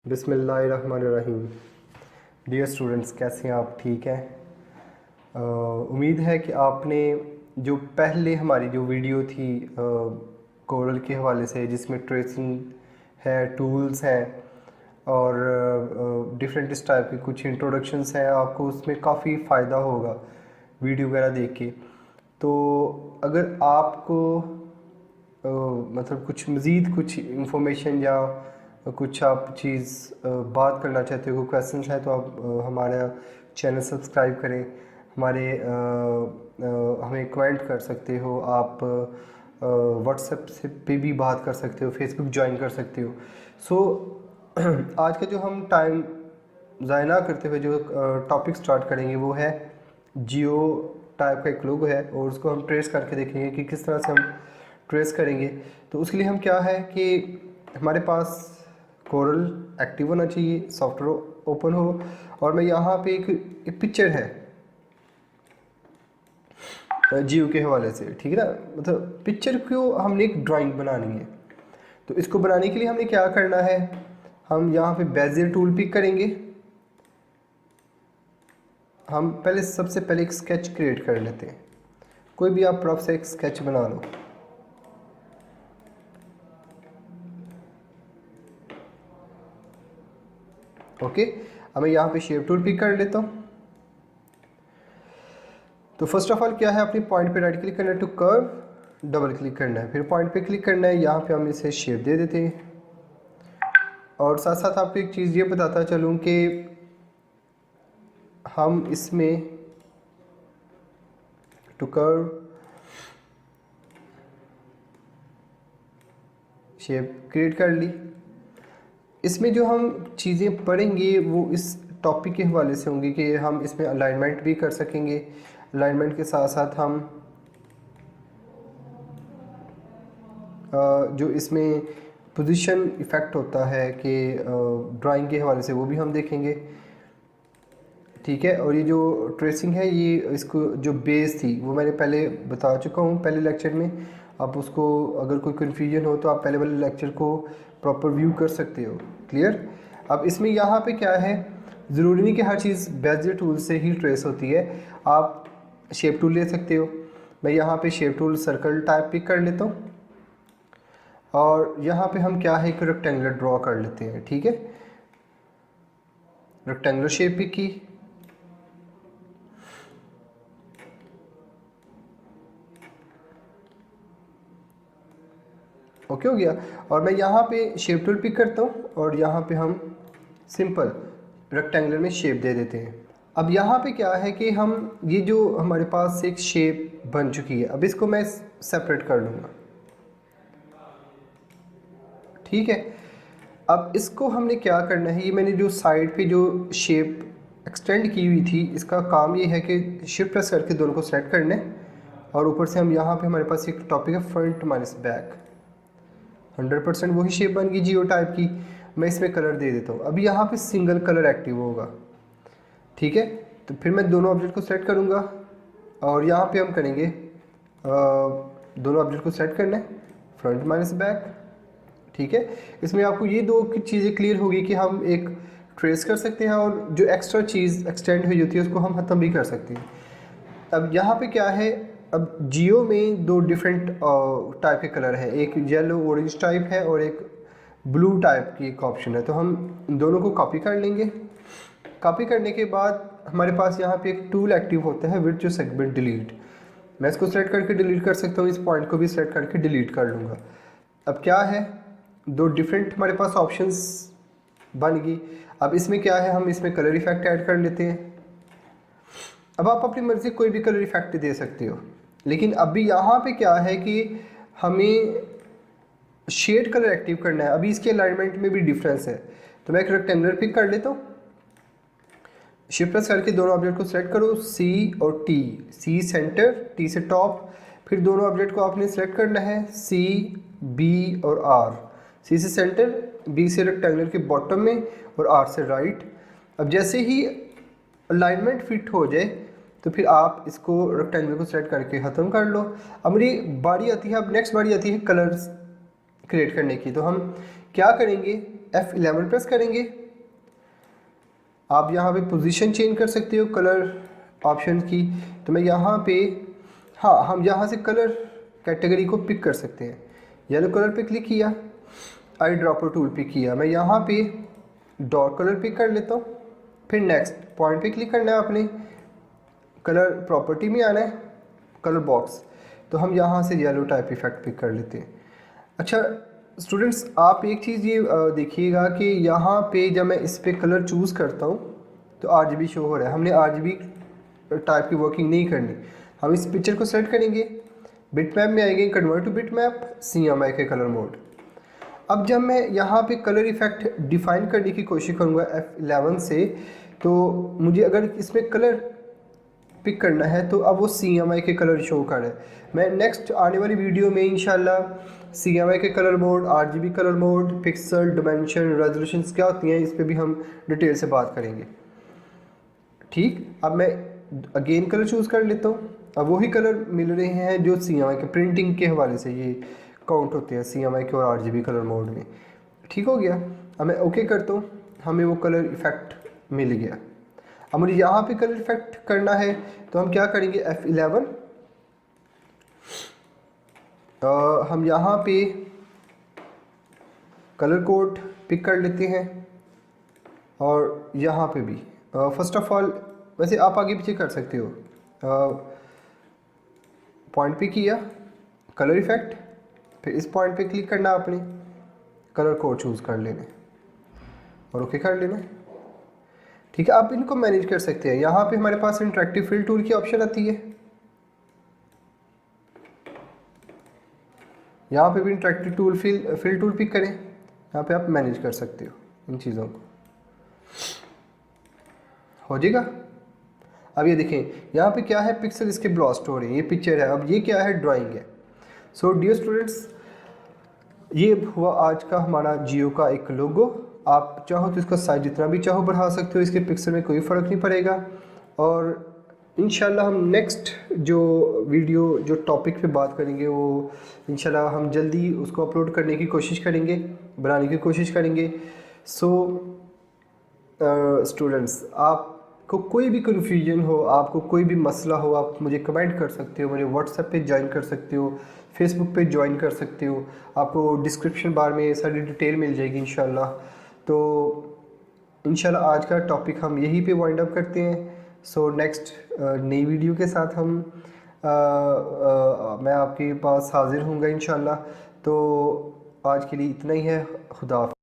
बिस्मिल्लाहिर्रहमानिर्रहीम। Dear students, कैसे हैं आप? ठीक हैं? उम्मीद है कि आपने जो पहले हमारी जो वीडियो थी कोरल के हवाले से, जिसमें ट्रेसिंग है, टूल्स हैं और डिफरेंट इस टाइप के कुछ इंट्रोडक्शंस हैं, आपको उसमें काफ़ी फ़ायदा होगा वीडियो वगैरह देख के। तो अगर आपको मतलब कुछ मज़ीद कुछ इंफॉर्मेशन या कुछ आप चीज़ बात करना चाहते हो, क्वेश्चन है, तो आप हमारा चैनल सब्सक्राइब करें, हमें कमेंट कर सकते हो, आप व्हाट्सएप से पे भी बात कर सकते हो, फेसबुक ज्वाइन कर सकते हो। सो आज का जो हम टाइम ज़ाया ना करते हुए जो टॉपिक स्टार्ट करेंगे वो है जियो टाइप का एक लोगो है, और उसको हम ट्रेस करके देखेंगे कि किस तरह से हम ट्रेस करेंगे। तो उसके लिए हम क्या है कि हमारे पास कोरल एक्टिव होना चाहिए, सॉफ्टवेयर ओपन हो, और मैं यहाँ पे एक पिक्चर है जियो के हवाले से, ठीक है ना। मतलब पिक्चर को हमने एक ड्राइंग बनानी है, तो इसको बनाने के लिए हमने क्या करना है, हम यहाँ पे बेजियर टूल पिक करेंगे। हम सबसे पहले एक स्केच क्रिएट कर लेते हैं। कोई भी आप रफ से एक स्केच बना लो। ओके, अब मैं यहाँ पे शेप टूल पिक कर लेता हूँ। तो फर्स्ट ऑफ ऑल क्या है, अपने पॉइंट पे राइट क्लिक करना है, टू कर्व डबल क्लिक करना है, फिर पॉइंट पे क्लिक करना है, यहाँ पे हम इसे शेप दे देते हैं। और साथ साथ आपको एक चीज़ ये बताता चलूँ कि हम इसमें टू कर्व शेप क्रिएट कर ली। इसमें जो हम चीज़ें पढ़ेंगे वो इस टॉपिक के हवाले से होंगी कि हम इसमें अलाइनमेंट भी कर सकेंगे। अलाइनमेंट के साथ साथ हम जो इसमें पोजीशन इफ़ेक्ट होता है कि ड्राइंग के हवाले से, वो भी हम देखेंगे, ठीक है। और ये जो ट्रेसिंग है, ये इसको जो बेस थी वो मैंने पहले बता चुका हूँ पहले लेक्चर में। आप उसको, अगर कोई कन्फ्यूजन हो तो आप पहले वाले लेक्चर को प्रॉपर व्यू कर सकते हो। क्लियर? अब इसमें यहाँ पे क्या है, ज़रूरी नहीं कि हर चीज़ बेजियर टूल से ही ट्रेस होती है, आप शेप टूल ले सकते हो। मैं यहाँ पे shape tool circle type pick कर लेता हूँ, और यहाँ पे हम क्या है, एक रेक्टेंगुलर ड्रॉ कर लेते हैं, ठीक है। रेक्टेंगुलर शेप पिक की, ओके हो गया। और मैं यहाँ पे शेप टूल पिक करता हूँ, और यहाँ पे हम सिंपल रेक्टेंगुलर में शेप दे देते हैं। अब यहाँ पे क्या है कि हम ये जो हमारे पास एक शेप बन चुकी है, अब इसको मैं सेपरेट कर लूँगा, ठीक है। अब इसको हमने क्या करना है, ये मैंने जो साइड पे जो शेप एक्सटेंड की हुई थी, इसका काम ये है कि शिफ्ट प्रेस करके दोनों को सेलेक्ट करना है, और ऊपर से हम यहाँ पे हमारे पास एक टॉपिक है फ्रंट माइनस बैक, 100% वही शेप बन गई जियो टाइप की। मैं इसमें कलर दे देता हूँ। अभी यहाँ पे सिंगल कलर एक्टिव होगा, ठीक है। तो फिर मैं दोनों ऑब्जेक्ट को सेलेक्ट करूँगा, और यहाँ पे हम करेंगे दोनों ऑब्जेक्ट को सेलेक्ट करना है, फ्रंट माइनस बैक, ठीक है। इसमें आपको ये दो चीज़ें क्लियर होगी कि हम एक ट्रेस कर सकते हैं, और जो एक्स्ट्रा चीज़ एक्सटेंड हुई होती है उसको हम ख़त्म भी कर सकते हैं। अब यहाँ पे क्या है, अब जियो में दो डिफरेंट टाइप के कलर है, एक येलो ऑरेंज टाइप है और एक ब्लू टाइप की एक ऑप्शन है। तो हम दोनों को कॉपी कर लेंगे। कॉपी करने के बाद हमारे पास यहाँ पे एक टूल एक्टिव होता है, विड्थ सेगमेंट डिलीट। मैं इसको सेलेक्ट करके डिलीट कर सकता हूँ, इस पॉइंट को भी सेलेक्ट करके डिलीट कर लूँगा। अब क्या है, दो डिफरेंट हमारे पास ऑप्शंस बन गई। अब इसमें क्या है, हम इसमें कलर इफेक्ट ऐड कर लेते हैं। अब आप अपनी मर्ज़ी कोई भी कलर इफेक्ट दे सकते हो, लेकिन अभी यहाँ पे क्या है कि हमें शेड कलर एक्टिव करना है। अभी इसके अलाइनमेंट में भी डिफरेंस है, तो मैं एक रेक्टेंगुलर पिक कर लेता हूँ। शिफ्ट प्रेस करके दोनों ऑब्जेक्ट को सेलेक्ट करो, सी और टी, सी सेंटर, टी से टॉप। फिर दोनों ऑब्जेक्ट को आपने सेलेक्ट करना है, सी, बी और आर, सी से सेंटर, बी से रेक्टेंगुलर के बॉटम में, और आर से राइट। अब जैसे ही अलाइनमेंट फिट हो जाए तो फिर आप इसको रेक्टेंगुलर को सेलेक्ट करके ख़त्म कर लो। अब मेरी बारी आती है, अब नेक्स्ट बारी आती है कलर्स क्रिएट करने की। तो हम क्या करेंगे, F11 प्रेस करेंगे। आप यहाँ पे पोजीशन चेंज कर सकते हो कलर ऑप्शन की, तो मैं यहाँ पे, हाँ, हम यहाँ से कलर कैटेगरी को पिक कर सकते हैं। येलो कलर पे क्लिक किया, आई ड्रॉपर टूल पे किया, मैं यहाँ पे डॉट कलर पिक कर लेता हूँ। फिर नेक्स्ट पॉइंट पे क्लिक करना है आपने, कलर प्रॉपर्टी में आना है, कलर बॉक्स, तो हम यहाँ से येलो टाइप इफेक्ट पिक कर लेते हैं। अच्छा स्टूडेंट्स, आप एक चीज़ ये देखिएगा कि यहाँ पे जब मैं इस पर कलर चूज़ करता हूँ तो RGB शो हो रहा है। हमने RGB टाइप की वर्किंग नहीं करनी। हम इस पिक्चर को सेलेक्ट करेंगे, बिटमैप में आएंगे, कन्वर्ट टू बिटमैप, CMYK के कलर मोड। अब जब मैं यहाँ पे कलर इफेक्ट डिफाइन करने की कोशिश करूँगा F11 से, तो मुझे अगर इसमें कलर पिक करना है तो अब वो CMYK के कलर शो कर रहा है। मैं नेक्स्ट आने वाली वीडियो में इंशाल्लाह CMYK के colour mode, RGB colour mode, pixel, dimension, resolutions क्या होती हैं, इस पर भी हम डिटेल से बात करेंगे। ठीक, अब मैं अगेन कलर चूज़ कर लेता हूँ। अब वही कलर मिल रहे हैं जो CMYK प्रिंटिंग के हवाले से ये काउंट होते हैं CMYK और RGB कलर मोड में। ठीक हो गया, अब मैं ओके करता हूँ, हमें वो कलर इफेक्ट मिल गया। अब मुझे यहाँ पे कलर इफेक्ट करना है तो हम क्या करेंगे, F11, हम यहाँ पे कलर कोड पिक कर लेते हैं और यहाँ पे भी फर्स्ट ऑफ ऑल, वैसे आप आगे पीछे कर सकते हो, पॉइंट पे किया कलर इफेक्ट, फिर इस पॉइंट पे क्लिक करना, आपने कलर कोड चूज़ कर लेना और ओके कर लेना। ठीक है, आप इनको मैनेज कर सकते हैं। यहाँ पे हमारे पास इंटरेक्टिव फिल टूल की ऑप्शन आती है, यहाँ पे भी interactive tool fill tool pick करें, यहाँ पे आप मैनेज कर सकते हो इन चीज़ों को, हो जाएगा। अब ये देखें यहाँ पे क्या है, पिक्सल इसके ब्लास्ट हो रहे हैं, ये पिक्चर है, अब ये क्या है, ड्राइंग है। सो डियर स्टूडेंट्स, ये हुआ आज का हमारा जियो का एक लोगो। आप चाहो तो इसका साइज जितना भी चाहो बढ़ा सकते हो, इसके पिक्सल में कोई फ़र्क नहीं पड़ेगा। और इंशाल्लाह हम नेक्स्ट जो वीडियो जो टॉपिक पे बात करेंगे वो इंशाल्लाह हम जल्दी उसको अपलोड करने की कोशिश करेंगे, बनाने की कोशिश करेंगे। सो स्टूडेंट्स, आपको कोई भी कन्फ्यूजन हो, आपको कोई भी मसला हो, आप मुझे कमेंट कर सकते हो, मुझे व्हाट्सएप पे ज्वाइन कर सकते हो, फेसबुक पे ज्वाइन कर सकते हो, आपको डिस्क्रिप्शन बार में सारी डिटेल मिल जाएगी इंशाल्लाह। तो इंशाल्लाह आज का टॉपिक हम यहीं पे वाइंड अप करते हैं। सो नेक्स्ट नई वीडियो के साथ हम मैं आपके पास हाजिर हूँगा इंशाल्लाह। तो आज के लिए इतना ही है, खुदा हाफ़िज़।